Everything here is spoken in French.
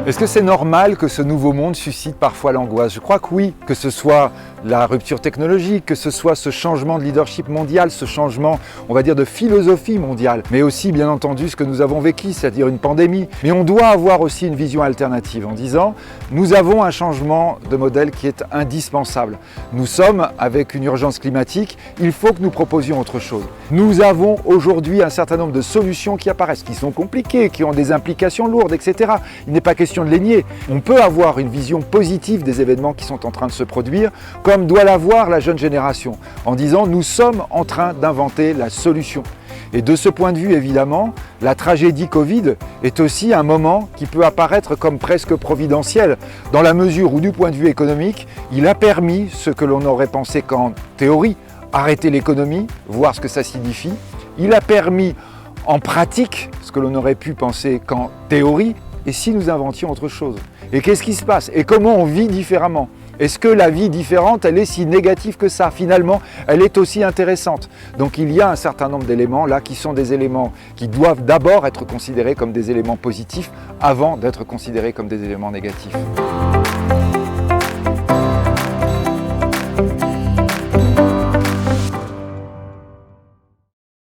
Est-ce que c'est normal que ce nouveau monde suscite parfois l'angoisse? Je crois que oui, que ce soit la rupture technologique, que ce soit ce changement de leadership mondial, ce changement, on va dire, de philosophie mondiale, mais aussi bien entendu ce que nous avons vécu, c'est-à-dire une pandémie. Mais on doit avoir aussi une vision alternative en disant, nous avons un changement de modèle qui est indispensable. Nous sommes avec une urgence climatique, il faut que nous proposions autre chose. Nous avons aujourd'hui un certain nombre de solutions qui apparaissent, qui sont compliquées, qui ont des implications lourdes, etc. Il n'est pas question de les nier. On peut avoir une vision positive des événements qui sont en train de se produire, comme doit l'avoir la jeune génération, en disant nous sommes en train d'inventer la solution. Et de ce point de vue, évidemment, la tragédie Covid est aussi un moment qui peut apparaître comme presque providentiel, dans la mesure où, du point de vue économique, il a permis ce que l'on aurait pensé qu'en théorie, arrêter l'économie, voir ce que ça signifie. Il a permis en pratique ce que l'on aurait pu penser qu'en théorie. Et si nous inventions autre chose? Et qu'est-ce qui se passe? Et comment on vit différemment? Est-ce que la vie différente, elle est si négative que ça? Finalement, elle est aussi intéressante. Donc il y a un certain nombre d'éléments là qui sont des éléments qui doivent d'abord être considérés comme des éléments positifs avant d'être considérés comme des éléments négatifs.